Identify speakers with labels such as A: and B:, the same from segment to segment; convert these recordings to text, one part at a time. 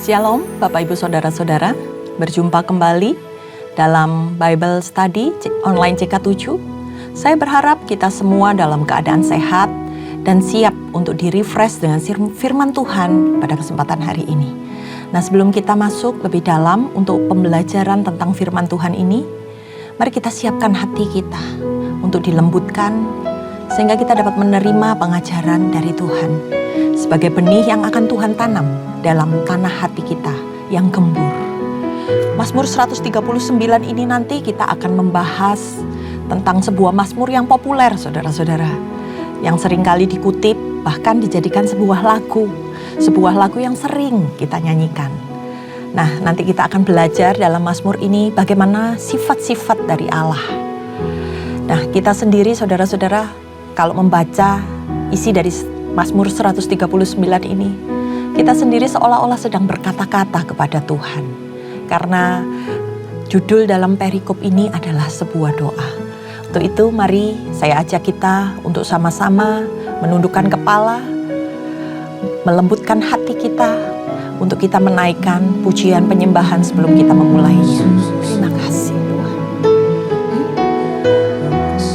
A: Shalom Bapak Ibu Saudara-saudara, berjumpa kembali dalam Bible Study online CK7. Saya berharap kita semua dalam keadaan sehat dan siap untuk di-refresh dengan firman Tuhan pada kesempatan hari ini. Nah, sebelum kita masuk lebih dalam untuk pembelajaran tentang firman Tuhan ini, mari kita siapkan hati kita untuk dilembutkan sehingga kita dapat menerima pengajaran dari Tuhan sebagai benih yang akan Tuhan tanam dalam tanah hati kita yang gembur. Mazmur 139 ini nanti kita akan membahas tentang sebuah mazmur yang populer, saudara-saudara, yang seringkali dikutip, bahkan dijadikan sebuah lagu yang sering kita nyanyikan. Nah, nanti kita akan belajar dalam mazmur ini bagaimana sifat-sifat dari Allah. Nah, kita sendiri, saudara-saudara, kalau membaca isi dari Mazmur 139 ini, kita sendiri seolah-olah sedang berkata-kata kepada Tuhan. Karena judul dalam perikop ini adalah sebuah doa. Untuk itu mari saya ajak kita untuk sama-sama menundukkan kepala, melembutkan hati kita, untuk kita menaikkan pujian penyembahan sebelum kita memulainya. Terima kasih Tuhan.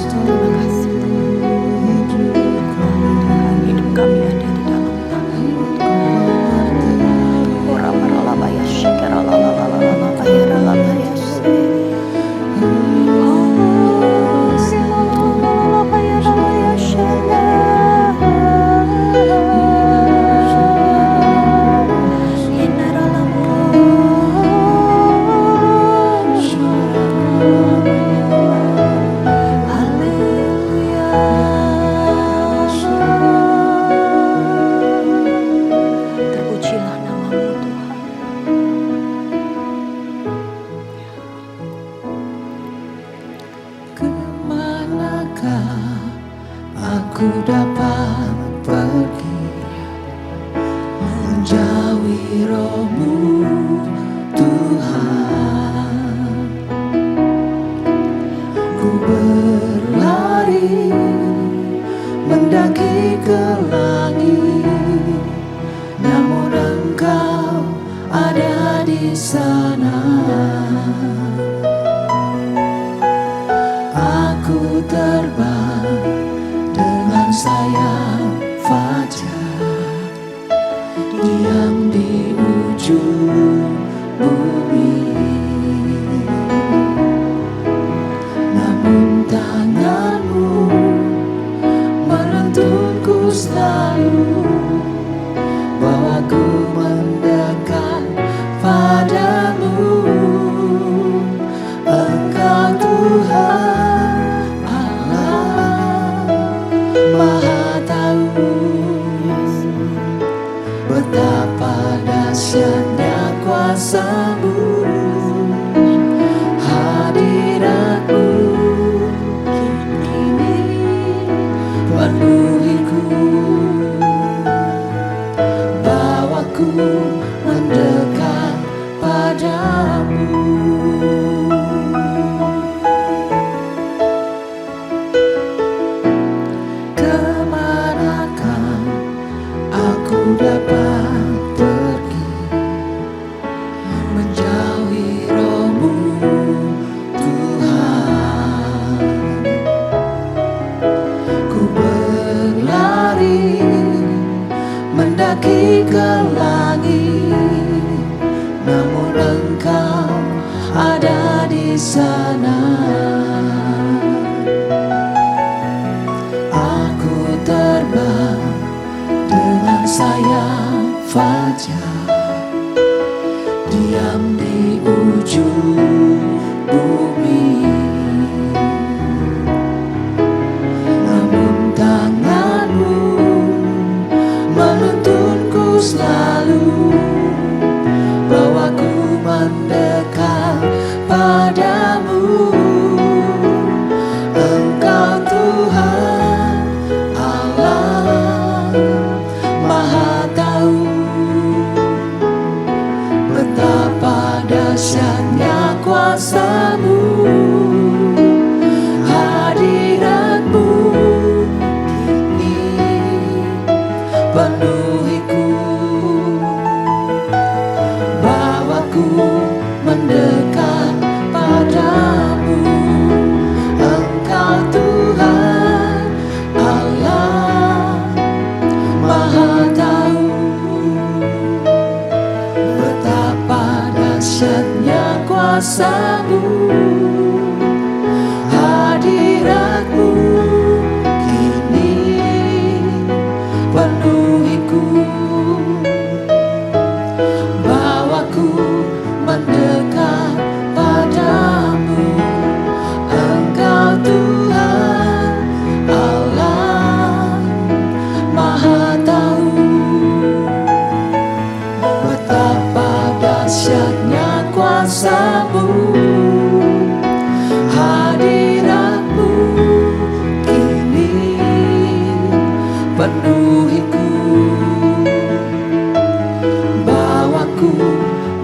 A: Terima kasih Tuhan. Hidup kami ada di dalam tangan Tuhan. Ora-para-labaya syekera-la-la-la-la-la-la-la-la-la-la-la-la-la.
B: Aku dapat pergi menjauhi Roh-Mu, Tuhan. Ku berlari mendaki ke langit, namun Engkau ada di sana. Aku terbang dengan sayap fajar, diam di ujung bumi. Namun tangan-Mu menuntunku selalu, bawaku mendekat padamu. Engkau Tuhan Allah Maha Tahu, betapa dahsyatnya kuasa-Mu, hadirat-Mu kini penuhiku, bawaku mendekat padamu. Kemanakah aku dapat pergi menjauhi Roh-Mu, Tuhan. Ku berlari mendaki ke langit, namun Engkau ada di sana. Aku terbang dengan sayap fajar, diam di ujung bumi. Namun tangan-Mu menuntunku selalu, bawaku mendekat padamu. Engkau Tuhan Allah Maha Tahu, betapa dahsyatnya kuasa-Mu, hadirat-Mu kini penuhiku, kuasa-Mu, hadirat-Mu kini penuhiku, bawaku mendekat padamu. Engkau Tuhan Allah Maha Tahu, betapa dahsyatnya kuasa-Mu, hadirat-Mu kini penuhiku, bawaku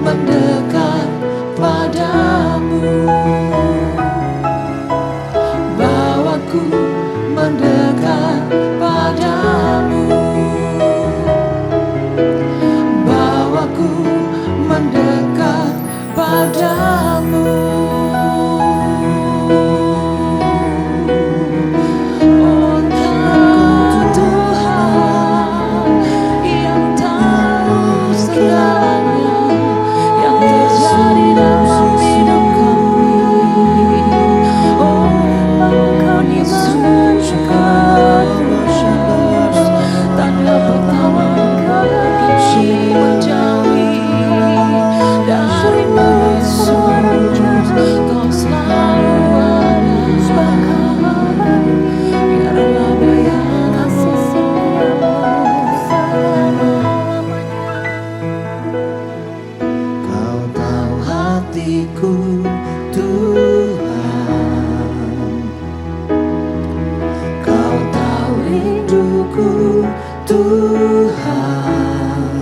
B: mendekat padamu, bawaku mendekat padamu, bawaku mendekat padamu. Oh, Engkau Tuhan yang tahu segalanya yang terjadi dalam hidup kami. Oh, Engkau di mana tanda pertama kami menjauhi darimu, Yesus. Kau selalu ada, biarlah bayanganmu Kau tahu hatiku, Tuhan. Kau tahu rinduku, Tuhan.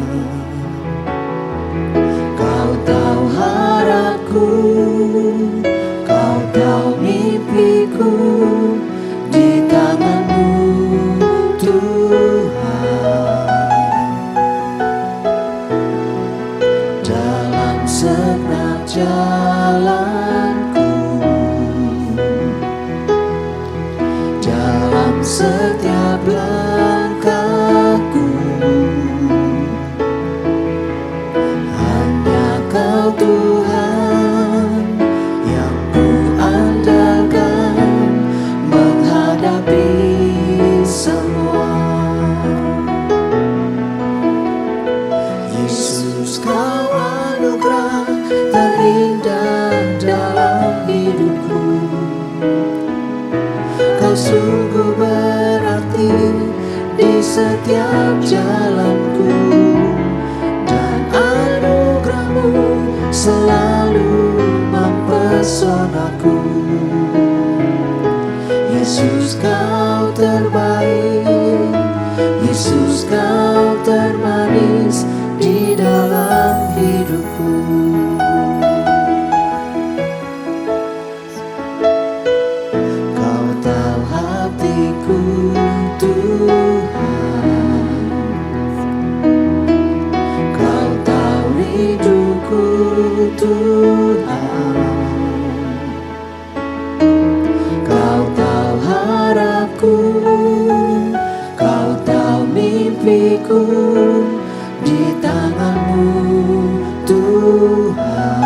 B: Kau tahu harapku, Kau tahu mimpiku di tangan-Mu, Tuhan. Dalam segenap jalanku, dalam setiap langkahku, hanya Kau Tuhan yang ku andalkan menghadapi semua. Yesus, Kau anugerah terindah dalam hidupku. Kau sungguh berarti di setiap jalanku, dan anugerah-Mu selalu mempesonaku. Yesus, Kau terbaik, Yesus, Kau termanis di dalam hidupku. Kau tahu hatiku, Tuhan. Kau tahu rinduku, Tuhan. Kau tahu harapku, Kau tahu mimpiku di tangan-Mu, Tuhan.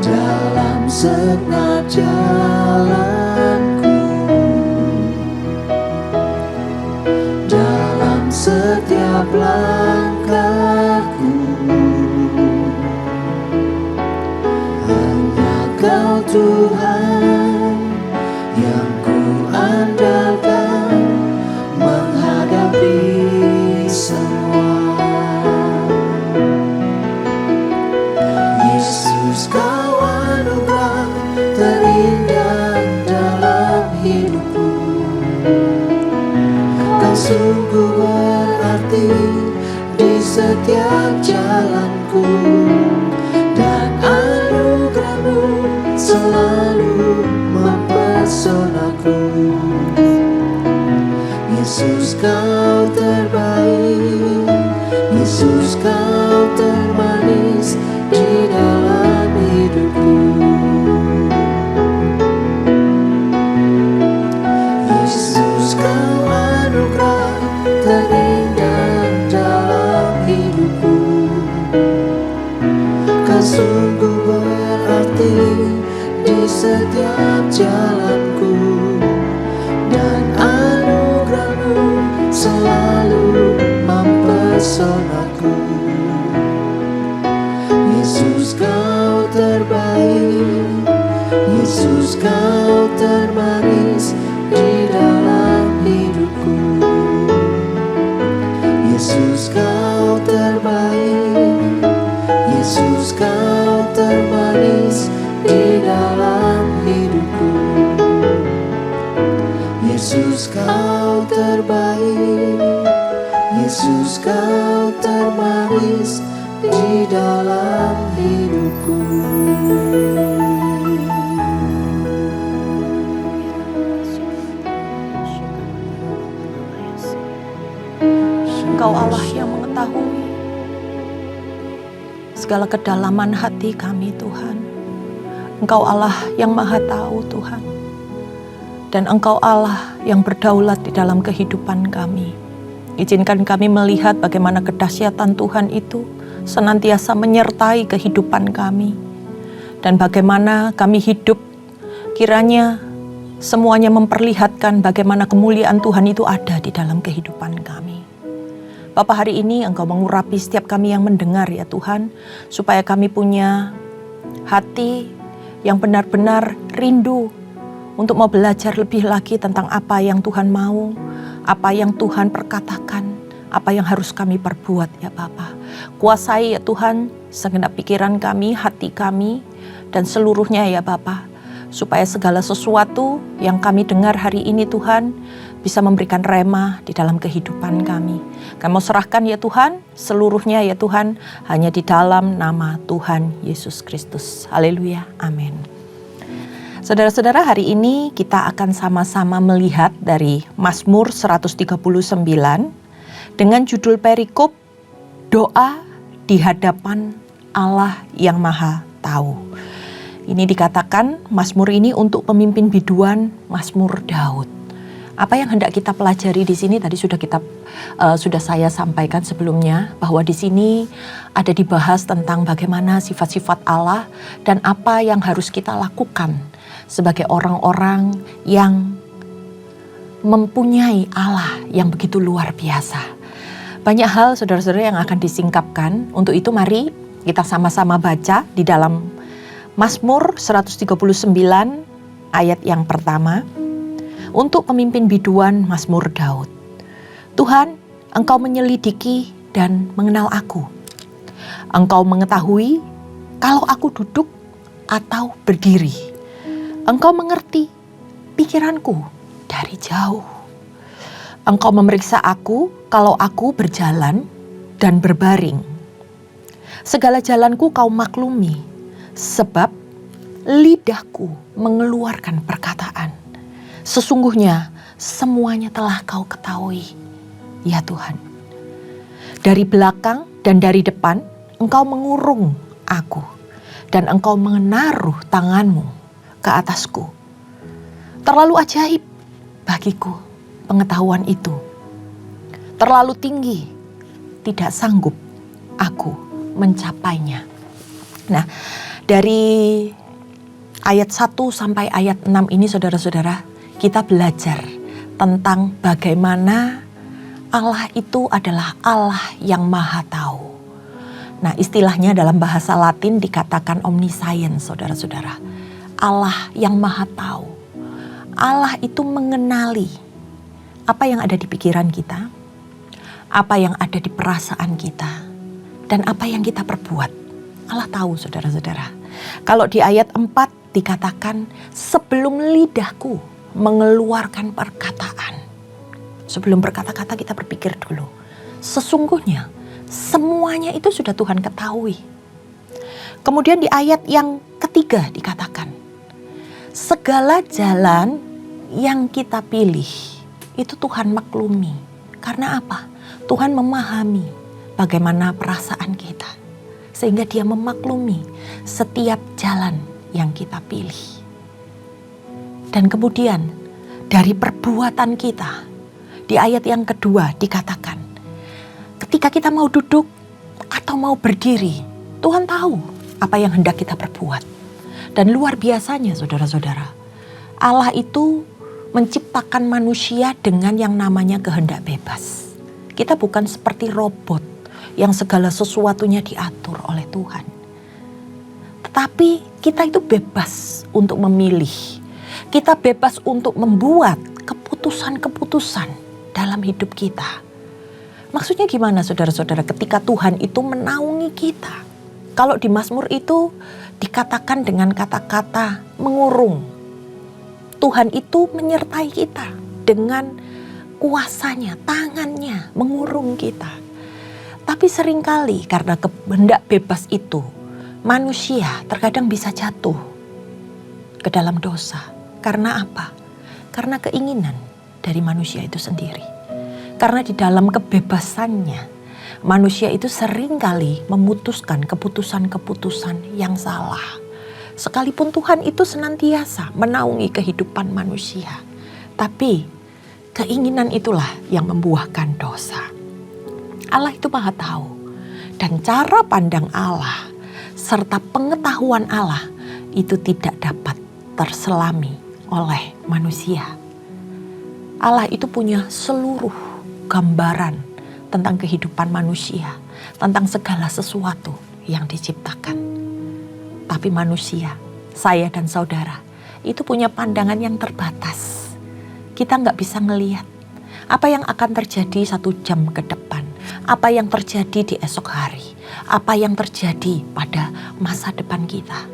B: Dalam segenap jalanku, dalam setiap langkahku, hanya Kau Tuhan yang ku andalkan menghadapi semua. Yesus, Kau anugerah terindah dalam hidupku. Kau sungguh berarti di setiap jalanku, dan anugerah-Mu selalu mempesonaku. Yesus, Kau terbaik, Yesus, Kau termanis di dalam hidupku. Yesus, Kau anugerah terindah dalam hidupku. setiap jalanku, dan anugerah-Mu selalu mempesonaku. Yesus, Kau terbaik, Yesus, Kau termanis di dalam hidupku. Yesus, Kau terbaik, Yesus, Kau termanis di dalam hidupku. Yesus, Kau terbaik, Yesus, Kau termanis di dalam hidupku.
A: Engkau Allah yang mengetahui segala kedalaman hati kami, Tuhan. Engkau Allah yang Maha Tahu, Tuhan. Dan Engkau Allah yang berdaulat di dalam kehidupan kami. Izinkan kami melihat bagaimana kedahsyatan Tuhan itu senantiasa menyertai kehidupan kami. Dan bagaimana kami hidup, kiranya semuanya memperlihatkan bagaimana kemuliaan Tuhan itu ada di dalam kehidupan kami. Bapa, hari ini Engkau mengurapi setiap kami yang mendengar ya Tuhan, supaya kami punya hati yang benar-benar rindu untuk mau belajar lebih lagi tentang apa yang Tuhan mau, apa yang Tuhan perkatakan, apa yang harus kami perbuat ya Bapa. Kuasai ya Tuhan segenap pikiran kami, hati kami, dan seluruhnya ya Bapa, supaya segala sesuatu yang kami dengar hari ini Tuhan bisa memberikan rema di dalam kehidupan kami. Kami mau serahkan ya Tuhan, seluruhnya ya Tuhan, hanya di dalam nama Tuhan Yesus Kristus. Haleluya, amin. Saudara-saudara, hari ini kita akan sama-sama melihat dari Mazmur 139 dengan judul perikop Doa di Hadapan Allah yang Maha Tahu. Ini dikatakan Mazmur ini untuk pemimpin biduan Mazmur Daud. Apa yang hendak kita pelajari di sini tadi sudah saya sampaikan sebelumnya, bahwa di sini ada dibahas tentang bagaimana sifat-sifat Allah dan apa yang harus kita lakukan sebagai orang-orang yang mempunyai Allah yang begitu luar biasa. Banyak hal saudara-saudara yang akan disingkapkan. Untuk itu mari kita sama-sama baca di dalam Mazmur 139 ayat yang pertama. Untuk pemimpin biduan Mazmur Daud. Tuhan, Engkau menyelidiki dan mengenal aku. Engkau mengetahui kalau aku duduk atau berdiri. Engkau mengerti pikiranku dari jauh. Engkau memeriksa aku kalau aku berjalan dan berbaring. Segala jalanku Kau maklumi, sebab lidahku mengeluarkan perkataan. Sesungguhnya semuanya telah Kau ketahui, ya Tuhan. Dari belakang dan dari depan Engkau mengurung aku, dan Engkau menaruh tangan-Mu ke atasku. Terlalu ajaib bagiku pengetahuan itu. Terlalu tinggi, tidak sanggup aku mencapainya. Nah, dari ayat 1 sampai ayat 6 ini saudara-saudara, kita belajar tentang bagaimana Allah itu adalah Allah yang Maha Tahu. Nah, istilahnya dalam bahasa Latin dikatakan omniscience, saudara-saudara. Allah yang Maha Tahu. Allah itu mengenali apa yang ada di pikiran kita, apa yang ada di perasaan kita, dan apa yang kita perbuat. Allah tahu, saudara-saudara. Kalau di ayat 4 dikatakan, sebelum lidahku mengeluarkan perkataan. Sebelum berkata-kata kita berpikir dulu. Sesungguhnya semuanya itu sudah Tuhan ketahui. Kemudian di ayat yang ketiga dikatakan, segala jalan yang kita pilih itu Tuhan maklumi. Karena apa? Tuhan memahami bagaimana perasaan kita. Sehingga Dia memaklumi setiap jalan yang kita pilih. Dan kemudian dari perbuatan kita, di ayat yang kedua dikatakan, ketika kita mau duduk atau mau berdiri, Tuhan tahu apa yang hendak kita perbuat. Dan luar biasanya saudara-saudara, Allah itu menciptakan manusia dengan yang namanya kehendak bebas. Kita bukan seperti robot yang segala sesuatunya diatur oleh Tuhan. Tetapi kita itu bebas untuk memilih. Kita bebas untuk membuat keputusan-keputusan dalam hidup kita. Maksudnya gimana saudara-saudara, ketika Tuhan itu menaungi kita? Kalau di Mazmur itu dikatakan dengan kata-kata mengurung. Tuhan itu menyertai kita dengan kuasanya, tangannya mengurung kita. Tapi seringkali karena kehendak bebas itu, manusia terkadang bisa jatuh ke dalam dosa. Karena apa? Karena keinginan dari manusia itu sendiri. Karena di dalam kebebasannya, manusia itu seringkali memutuskan keputusan-keputusan yang salah. Sekalipun Tuhan itu senantiasa menaungi kehidupan manusia. Tapi keinginan itulah yang membuahkan dosa. Allah itu Maha tahu. Dan cara pandang Allah serta pengetahuan Allah itu tidak dapat terselami oleh manusia. Allah itu punya seluruh gambaran tentang kehidupan manusia, tentang segala sesuatu yang diciptakan. Tapi manusia, saya dan saudara, itu punya pandangan yang terbatas. Kita nggak bisa ngelihat apa yang akan terjadi 1 jam ke depan, apa yang terjadi di esok hari, apa yang terjadi pada masa depan kita.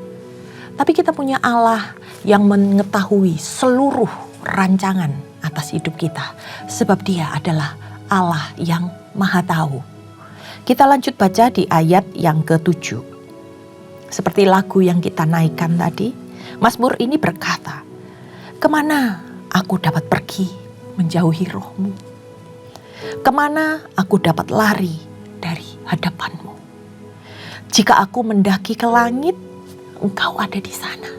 A: Tapi kita punya Allah yang mengetahui seluruh rancangan atas hidup kita, sebab Dia adalah Allah yang Maha Tahu. Kita lanjut baca di ayat yang ke-7. Seperti lagu yang kita naikkan tadi, Mazmur ini berkata, "Kemana aku dapat pergi menjauhi Roh-Mu? Kemana aku dapat lari dari hadapan-Mu? Jika aku mendaki ke langit, Engkau ada di sana.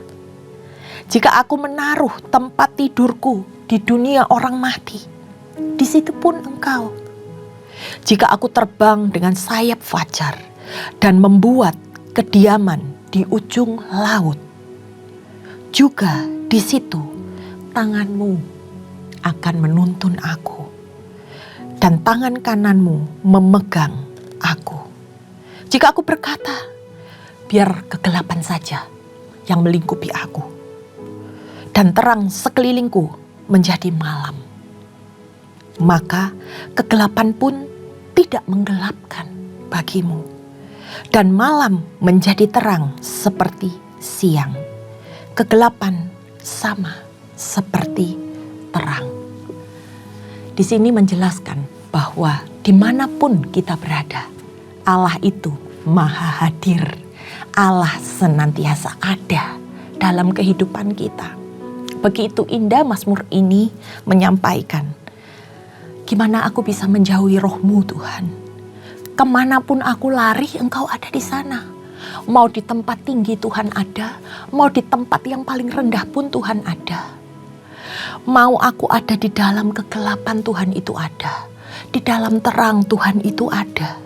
A: Jika aku menaruh tempat tidurku di dunia orang mati, di situ pun Engkau. Jika aku terbang dengan sayap fajar dan membuat kediaman di ujung laut, juga di situ tangan-Mu akan menuntun aku, dan tangan kanan-Mu memegang aku. Jika aku berkata, biar kegelapan saja yang melingkupi aku, dan terang sekelilingku menjadi malam, maka kegelapan pun tidak menggelapkan bagimu, dan malam menjadi terang seperti siang. Kegelapan sama seperti terang." Di sini menjelaskan bahwa dimanapun kita berada, Allah itu Maha hadir. Allah senantiasa ada dalam kehidupan kita. Begitu indah Mazmur ini menyampaikan, gimana aku bisa menjauhi Roh-Mu Tuhan? Kemanapun aku lari, Engkau ada di sana. Mau di tempat tinggi Tuhan ada, mau di tempat yang paling rendah pun Tuhan ada. Mau aku ada di dalam kegelapan, Tuhan itu ada. Di dalam terang, Tuhan itu ada.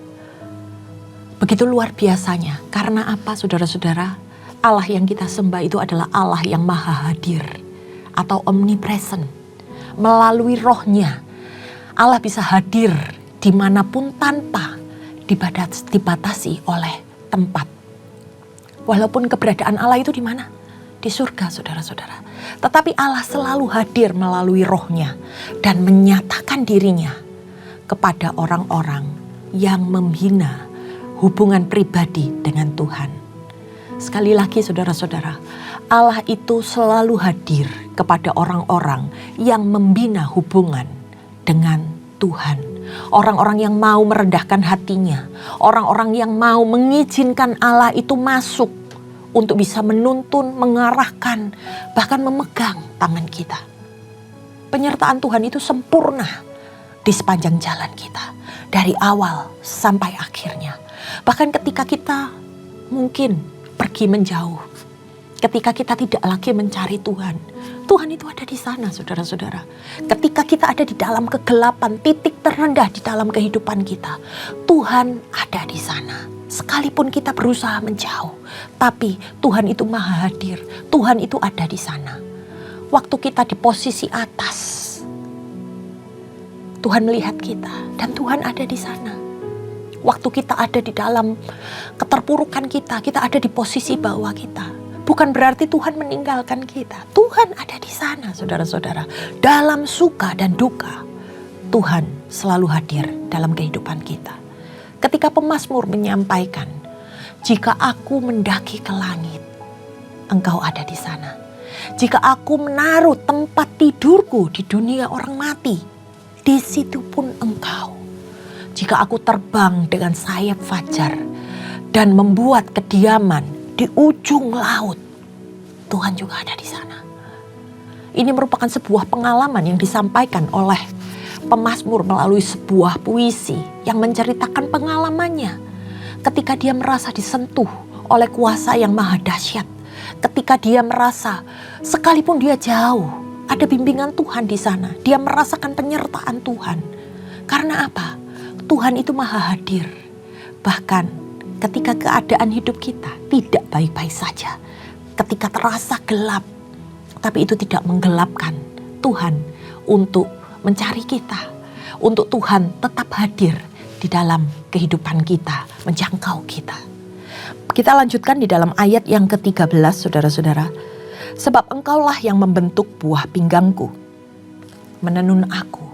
A: Begitu luar biasanya. Karena apa saudara-saudara? Allah yang kita sembah itu adalah Allah yang Maha hadir atau omnipresent. Melalui Roh-Nya, Allah bisa hadir dimanapun tanpa dibatasi oleh tempat. Walaupun keberadaan Allah itu di mana? Di surga, saudara-saudara. Tetapi Allah selalu hadir melalui Roh-Nya dan menyatakan dirinya kepada orang-orang yang menghina hubungan pribadi dengan Tuhan. Sekali lagi saudara-saudara, Allah itu selalu hadir kepada orang-orang yang membina hubungan dengan Tuhan. Orang-orang yang mau merendahkan hatinya, orang-orang yang mau mengizinkan Allah itu masuk untuk bisa menuntun, mengarahkan, bahkan memegang tangan kita. Penyertaan Tuhan itu sempurna di sepanjang jalan kita, dari awal sampai akhirnya. Bahkan ketika kita mungkin pergi menjauh, ketika kita tidak lagi mencari Tuhan, Tuhan itu ada di sana saudara-saudara. Ketika kita ada di dalam kegelapan, titik terendah di dalam kehidupan kita, Tuhan ada di sana. Sekalipun kita berusaha menjauh, tapi Tuhan itu maha hadir. Tuhan itu ada di sana. Waktu kita di posisi atas, Tuhan melihat kita dan Tuhan ada di sana. Waktu kita ada di dalam keterpurukan kita ada di posisi bawah kita. Bukan berarti Tuhan meninggalkan kita. Tuhan ada di sana, saudara-saudara. Dalam suka dan duka, Tuhan selalu hadir dalam kehidupan kita. Ketika pemazmur menyampaikan, jika aku mendaki ke langit, Engkau ada di sana. Jika aku menaruh tempat tidurku di dunia orang mati, di situ pun Engkau. Jika aku terbang dengan sayap fajar dan membuat kediaman di ujung laut, Tuhan juga ada di sana. Ini merupakan sebuah pengalaman yang disampaikan oleh pemazmur melalui sebuah puisi yang menceritakan pengalamannya ketika dia merasa disentuh oleh kuasa yang maha dahsyat. Ketika dia merasa sekalipun dia jauh, ada bimbingan Tuhan di sana. Dia merasakan penyertaan Tuhan. Karena apa? Tuhan itu maha hadir. Bahkan ketika keadaan hidup kita tidak baik-baik saja. Ketika terasa gelap, tapi itu tidak menggelapkan Tuhan untuk mencari kita. Untuk Tuhan tetap hadir di dalam kehidupan kita, menjangkau kita. Kita lanjutkan di dalam ayat yang ke-13, saudara-saudara. Sebab Engkaulah yang membentuk buah pinggangku, menenun aku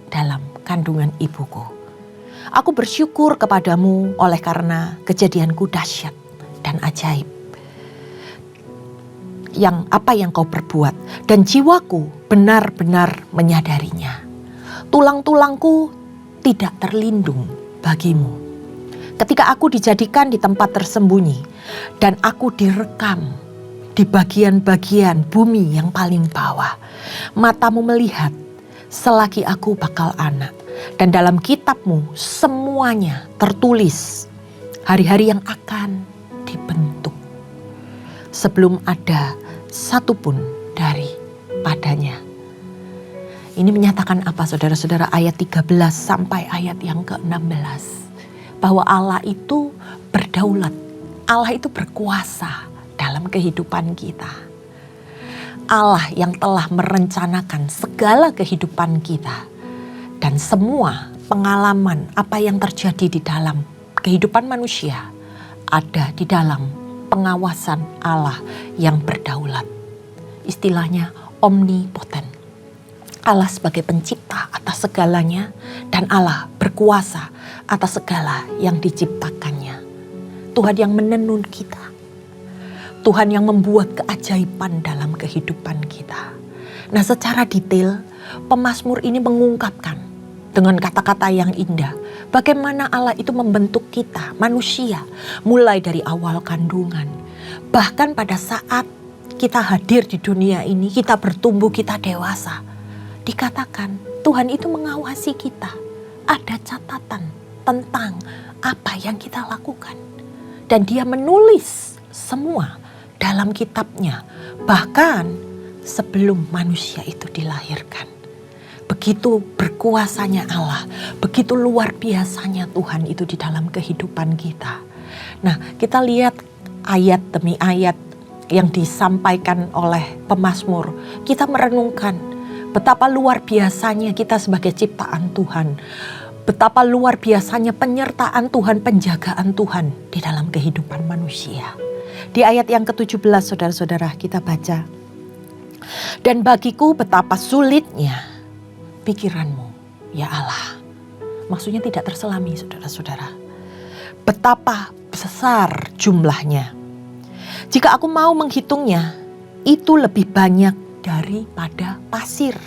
A: dalam kandungan ibuku. Aku bersyukur kepadamu oleh karena kejadianku dahsyat dan ajaib. Apa yang kau perbuat, dan jiwaku benar-benar menyadarinya. Tulang-tulangku tidak terlindung bagimu. Ketika aku dijadikan di tempat tersembunyi dan aku direkam di bagian-bagian bumi yang paling bawah, matamu melihat selagi aku bakal anak, dan dalam kitabmu semuanya tertulis hari-hari yang akan dibentuk sebelum ada satupun daripadanya. Ini menyatakan apa, saudara-saudara? Ayat 13 sampai ayat yang ke-16. Bahwa Allah itu berdaulat. Allah itu berkuasa dalam kehidupan kita. Allah yang telah merencanakan segala kehidupan kita. Dan semua pengalaman apa yang terjadi di dalam kehidupan manusia ada di dalam pengawasan Allah yang berdaulat. Istilahnya omnipoten. Allah sebagai pencipta atas segalanya dan Allah berkuasa atas segala yang diciptakannya. Tuhan yang menenun kita. Tuhan yang membuat keajaiban dalam kehidupan kita. Nah, secara detail pemazmur ini mengungkapkan dengan kata-kata yang indah bagaimana Allah itu membentuk kita, manusia, mulai dari awal kandungan. Bahkan pada saat kita hadir di dunia ini, kita bertumbuh, kita dewasa. Dikatakan Tuhan itu mengawasi kita. Ada catatan tentang apa yang kita lakukan. Dan dia menulis semua dalam kitabnya. Bahkan sebelum manusia itu dilahirkan. Begitu berkuasanya Allah. Begitu luar biasanya Tuhan itu di dalam kehidupan kita. Nah, kita lihat ayat demi ayat yang disampaikan oleh pemazmur. Kita merenungkan betapa luar biasanya kita sebagai ciptaan Tuhan. Betapa luar biasanya penyertaan Tuhan, penjagaan Tuhan di dalam kehidupan manusia. Di ayat yang ke-17 saudara-saudara kita baca. Dan bagiku betapa sulitnya pikiranmu ya Allah. Maksudnya tidak terselami saudara-saudara. Betapa besar jumlahnya. Jika aku mau menghitungnya, itu lebih banyak daripada pasir.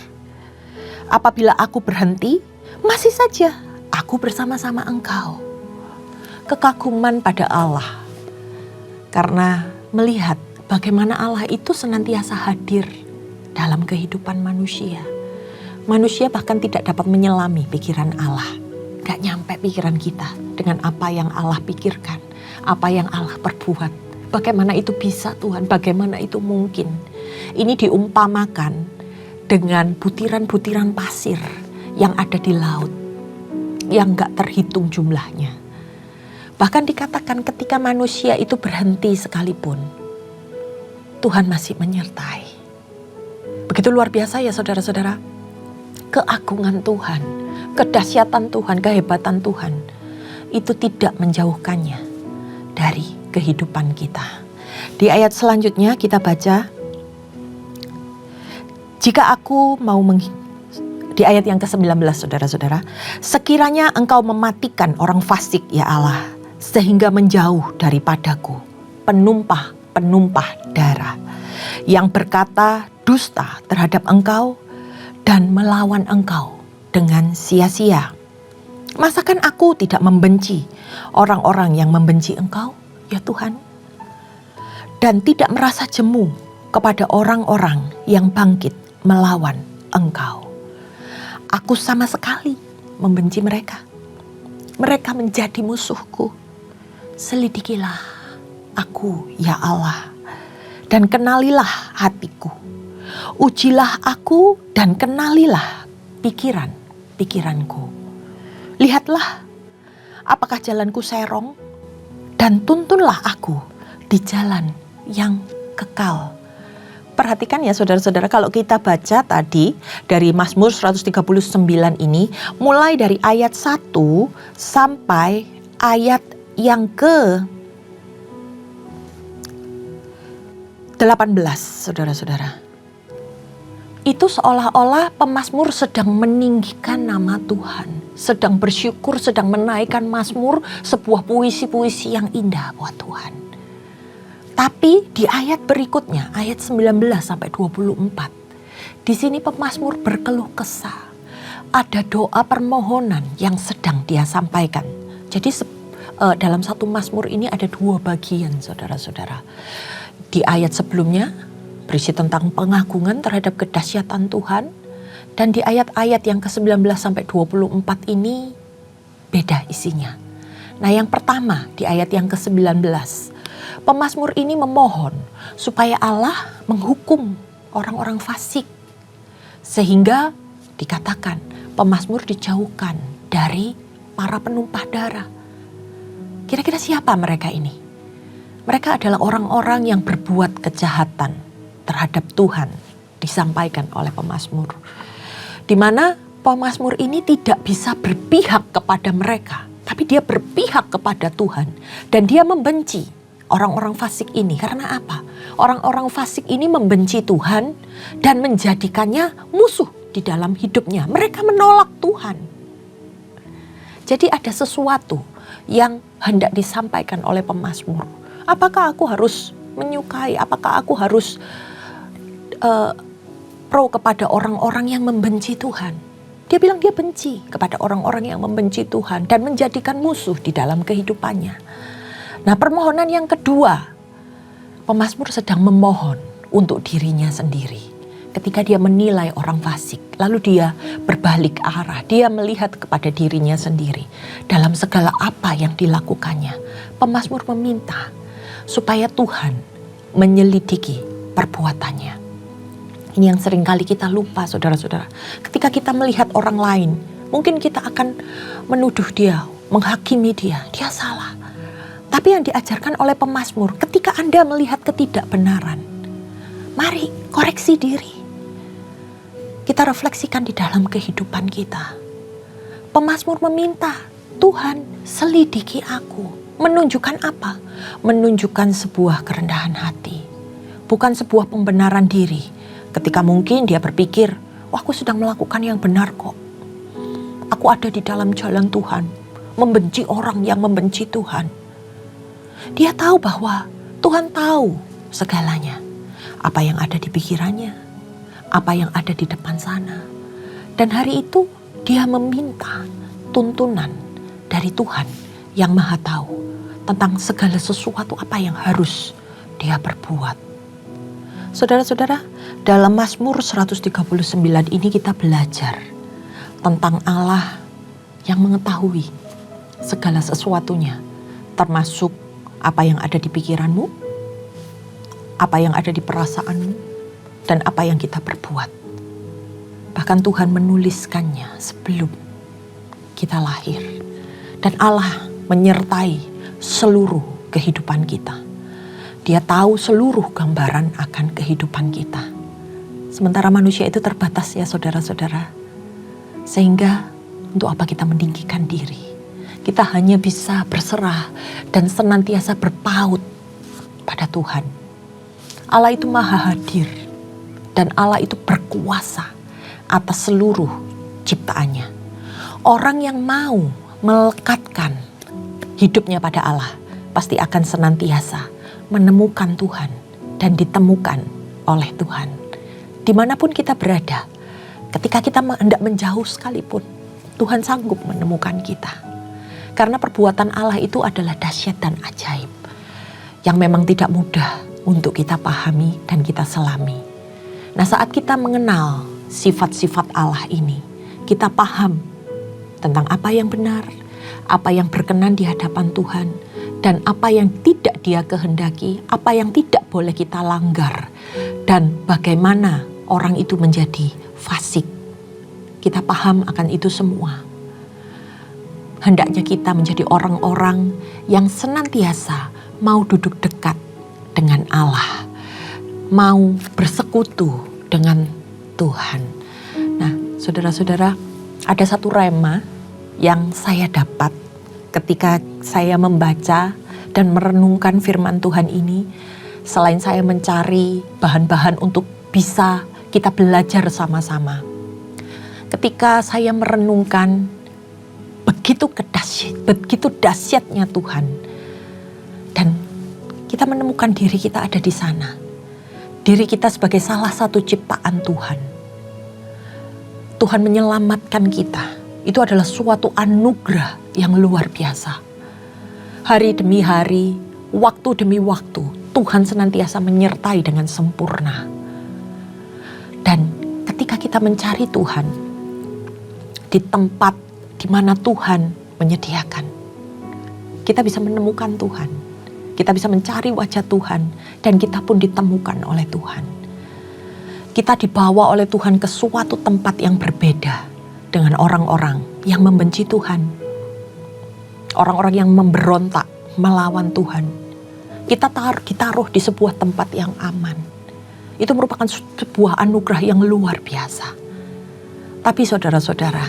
A: Apabila aku berhenti, masih saja aku bersama-sama engkau. Kekaguman pada Allah. Karena melihat bagaimana Allah itu senantiasa hadir dalam kehidupan manusia. Manusia bahkan tidak dapat menyelami pikiran Allah. Gak nyampe pikiran kita dengan apa yang Allah pikirkan. Apa yang Allah perbuat. Bagaimana itu bisa Tuhan? Bagaimana itu mungkin? Ini diumpamakan dengan butiran-butiran pasir yang ada di laut. Yang gak terhitung jumlahnya. Bahkan dikatakan ketika manusia itu berhenti sekalipun, Tuhan masih menyertai. Begitu luar biasa ya saudara-saudara. Keagungan Tuhan, kedahsyatan Tuhan, kehebatan Tuhan itu tidak menjauhkannya dari kehidupan kita. Di ayat selanjutnya kita baca, jika aku mau di ayat yang ke-19 saudara-saudara, sekiranya engkau mematikan orang fasik ya Allah, sehingga menjauh daripadaku penumpah-penumpah darah yang berkata dusta terhadap engkau dan melawan engkau dengan sia-sia. Masakan aku tidak membenci orang-orang yang membenci engkau ya Tuhan? Dan tidak merasa jemu kepada orang-orang yang bangkit melawan engkau. Aku sama sekali membenci mereka. Mereka menjadi musuhku. Selidikilah aku ya Allah, dan kenalilah hatiku. Ujilah aku dan kenalilah pikiran-pikiranku. Lihatlah apakah jalanku serong, dan tuntunlah aku di jalan yang kekal. Perhatikan ya saudara-saudara, kalau kita baca tadi dari Mazmur 139 ini, mulai dari ayat 1 sampai ayat yang ke 18 saudara-saudara. Itu seolah-olah pemazmur sedang meninggikan nama Tuhan, sedang bersyukur, sedang menaikkan mazmur, sebuah puisi-puisi yang indah buat Tuhan. Tapi di ayat berikutnya, ayat 19 sampai 24, di sini pemazmur berkeluh kesah. Ada doa permohonan yang sedang dia sampaikan. Jadi dalam satu mazmur ini ada dua bagian saudara-saudara. Di ayat sebelumnya berisi tentang pengagungan terhadap kedahsyatan Tuhan. Dan di ayat-ayat yang ke-19 sampai 24 ini beda isinya. Nah yang pertama di ayat yang ke-19, pemazmur ini memohon supaya Allah menghukum orang-orang fasik. Sehingga dikatakan pemazmur dijauhkan dari para penumpah darah. Kira-kira siapa mereka ini? Mereka adalah orang-orang yang berbuat kejahatan terhadap Tuhan, disampaikan oleh pemazmur. Di mana pemazmur ini tidak bisa berpihak kepada mereka, tapi dia berpihak kepada Tuhan. Dan dia membenci orang-orang fasik ini. Karena apa? Orang-orang fasik ini membenci Tuhan dan menjadikannya musuh di dalam hidupnya. Mereka menolak Tuhan. Jadi ada sesuatu yang hendak disampaikan oleh pemazmur. Apakah aku harus menyukai? Apakah aku harus pro kepada orang-orang yang membenci Tuhan? Dia bilang dia benci kepada orang-orang yang membenci Tuhan dan menjadikan musuh di dalam kehidupannya. Nah, permohonan yang kedua, pemazmur sedang memohon untuk dirinya sendiri. Ketika dia menilai orang fasik, lalu dia berbalik arah, dia melihat kepada dirinya sendiri dalam segala apa yang dilakukannya. Pemazmur meminta supaya Tuhan menyelidiki perbuatannya. Ini yang seringkali kita lupa saudara-saudara. Ketika kita melihat orang lain, mungkin kita akan menuduh dia, menghakimi dia, dia salah. Tapi yang diajarkan oleh pemazmur, ketika Anda melihat ketidakbenaran, mari koreksi diri. Kita refleksikan di dalam kehidupan kita. Pemazmur meminta, Tuhan selidiki aku. Menunjukkan apa? Menunjukkan sebuah kerendahan hati. Bukan sebuah pembenaran diri. Ketika mungkin dia berpikir, wah aku sedang melakukan yang benar kok. Aku ada di dalam jalan Tuhan. Membenci orang yang membenci Tuhan. Dia tahu bahwa Tuhan tahu segalanya. Apa yang ada di pikirannya. Apa yang ada di depan sana. Dan hari itu dia meminta tuntunan dari Tuhan yang Maha Tahu tentang segala sesuatu apa yang harus dia perbuat. Saudara-saudara, dalam Mazmur 139 ini kita belajar tentang Allah yang mengetahui segala sesuatunya, termasuk apa yang ada di pikiranmu, apa yang ada di perasaanmu, dan apa yang kita perbuat. Bahkan Tuhan menuliskannya sebelum kita lahir. Dan Allah menyertai seluruh kehidupan kita. Dia tahu seluruh gambaran akan kehidupan kita. Sementara manusia itu terbatas ya saudara-saudara. Sehingga untuk apa kita meninggikan diri? Kita hanya bisa berserah dan senantiasa berpaut pada Tuhan. Allah itu maha hadir dan Allah itu berkuasa atas seluruh ciptaannya. Orang yang mau melekatkan hidupnya pada Allah pasti akan senantiasa menemukan Tuhan dan ditemukan oleh Tuhan. Dimanapun kita berada, ketika kita hendak menjauh sekalipun, Tuhan sanggup menemukan kita. Karena perbuatan Allah itu adalah dahsyat dan ajaib, yang memang tidak mudah untuk kita pahami dan kita selami. Nah, saat kita mengenal sifat-sifat Allah ini, kita paham tentang apa yang benar, apa yang berkenan di hadapan Tuhan, dan apa yang tidak Dia kehendaki, apa yang tidak boleh kita langgar, dan bagaimana orang itu menjadi fasik. Kita paham akan itu semua. Hendaknya kita menjadi orang-orang yang senantiasa mau duduk dekat dengan Allah, mau bersekutu dengan Tuhan. Nah, saudara-saudara, ada satu rema yang saya dapat ketika saya membaca dan merenungkan firman Tuhan ini. Selain saya mencari bahan-bahan untuk bisa kita belajar sama-sama. Ketika saya merenungkan begitu dahsyatnya Tuhan, dan kita menemukan diri kita ada di sana. Diri kita sebagai salah satu ciptaan Tuhan. Tuhan menyelamatkan kita. Itu adalah suatu anugerah yang luar biasa. Hari demi hari, waktu demi waktu, Tuhan senantiasa menyertai dengan sempurna. Dan ketika kita mencari Tuhan di tempat di mana Tuhan menyediakan, kita bisa menemukan Tuhan. Kita bisa mencari wajah Tuhan dan kita pun ditemukan oleh Tuhan. Kita dibawa oleh Tuhan ke suatu tempat yang berbeda dengan orang-orang yang membenci Tuhan. Orang-orang yang memberontak melawan Tuhan. Kita ditaruh di sebuah tempat yang aman. Itu merupakan sebuah anugerah yang luar biasa. Tapi saudara-saudara,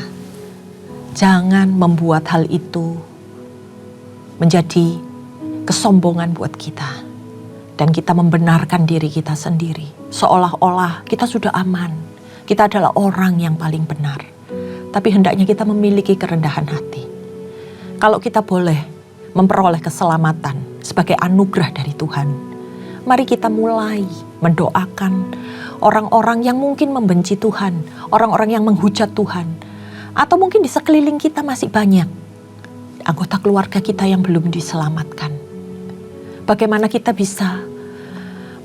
A: jangan membuat hal itu menjadi kesombongan buat kita. Dan kita membenarkan diri kita sendiri. Seolah-olah kita sudah aman. Kita adalah orang yang paling benar. Tapi hendaknya kita memiliki kerendahan hati. Kalau kita boleh memperoleh keselamatan sebagai anugerah dari Tuhan, mari kita mulai mendoakan orang-orang yang mungkin membenci Tuhan, orang-orang yang menghujat Tuhan, atau mungkin di sekeliling kita masih banyak anggota keluarga kita yang belum diselamatkan. Bagaimana kita bisa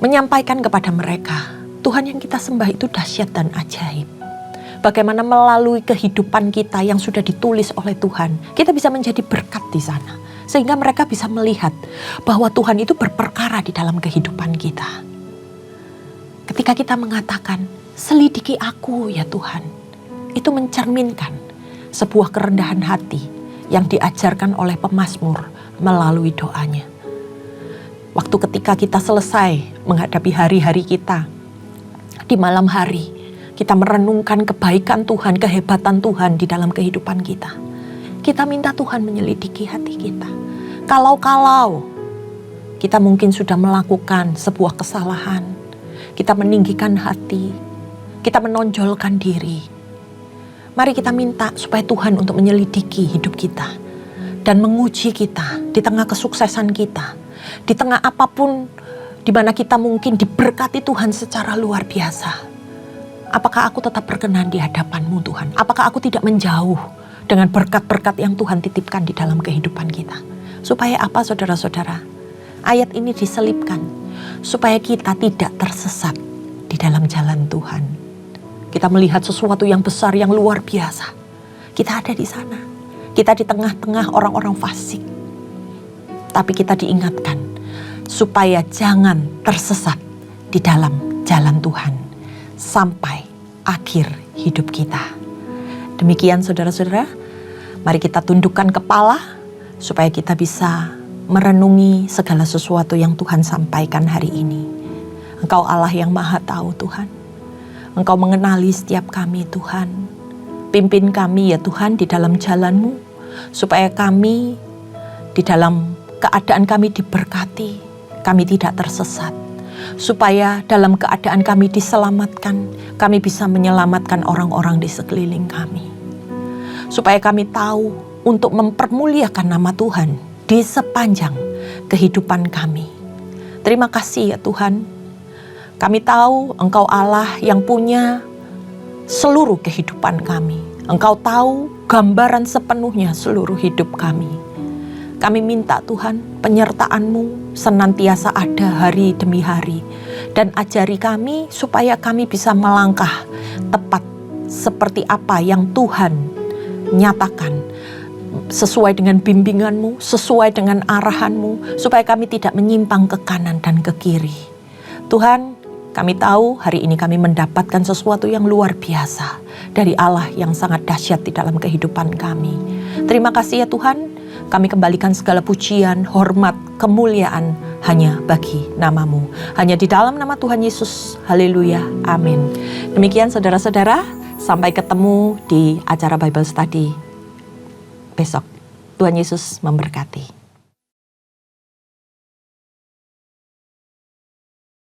A: menyampaikan kepada mereka, Tuhan yang kita sembah itu dahsyat dan ajaib. Bagaimana melalui kehidupan kita yang sudah ditulis oleh Tuhan, kita bisa menjadi berkat di sana. Sehingga mereka bisa melihat bahwa Tuhan itu berperkara di dalam kehidupan kita. Ketika kita mengatakan, selidiki aku ya Tuhan, itu mencerminkan sebuah kerendahan hati yang diajarkan oleh pemazmur melalui doanya. Waktu ketika kita selesai menghadapi hari-hari kita, di malam hari, kita merenungkan kebaikan Tuhan, kehebatan Tuhan di dalam kehidupan kita. Kita minta Tuhan menyelidiki hati kita. Kalau kita mungkin sudah melakukan sebuah kesalahan, kita meninggikan hati, kita menonjolkan diri. Mari kita minta supaya Tuhan untuk menyelidiki hidup kita dan menguji kita di tengah kesuksesan kita, di tengah apapun di mana kita mungkin diberkati Tuhan secara luar biasa. Apakah aku tetap berkenan di hadapan-Mu Tuhan? Apakah aku tidak menjauh dengan berkat-berkat yang Tuhan titipkan di dalam kehidupan kita? Supaya apa saudara-saudara? Ayat ini diselipkan supaya kita tidak tersesat di dalam jalan Tuhan. Kita melihat sesuatu yang besar, yang luar biasa. Kita ada di sana. Kita di tengah-tengah orang-orang fasik. Tapi kita diingatkan supaya jangan tersesat di dalam jalan Tuhan sampai akhir hidup kita. Demikian saudara-saudara, mari kita tundukkan kepala supaya kita bisa merenungi segala sesuatu yang Tuhan sampaikan hari ini. Engkau Allah yang Maha Tahu Tuhan. Engkau mengenali setiap kami Tuhan. Pimpin kami ya Tuhan di dalam jalan-Mu, supaya kami di dalam keadaan kami diberkati, kami tidak tersesat. Supaya dalam keadaan kami diselamatkan, kami bisa menyelamatkan orang-orang di sekeliling kami. Supaya kami tahu untuk mempermuliakan nama Tuhan di sepanjang kehidupan kami. Terima kasih ya Tuhan. Kami tahu Engkau Allah yang punya seluruh kehidupan kami. Engkau tahu gambaran sepenuhnya seluruh hidup kami. Kami minta Tuhan penyertaan-Mu senantiasa ada hari demi hari. Dan ajari kami supaya kami bisa melangkah tepat seperti apa yang Tuhan nyatakan. Sesuai dengan bimbingan-Mu, sesuai dengan arahan-Mu, supaya kami tidak menyimpang ke kanan dan ke kiri. Tuhan, kami tahu hari ini kami mendapatkan sesuatu yang luar biasa dari Allah yang sangat dahsyat di dalam kehidupan kami. Terima kasih ya Tuhan, kami kembalikan segala pujian, hormat, kemuliaan hanya bagi nama-Mu. Hanya di dalam nama Tuhan Yesus, haleluya, amin. Demikian saudara-saudara, sampai ketemu di acara Bible Study besok. Tuhan Yesus memberkati.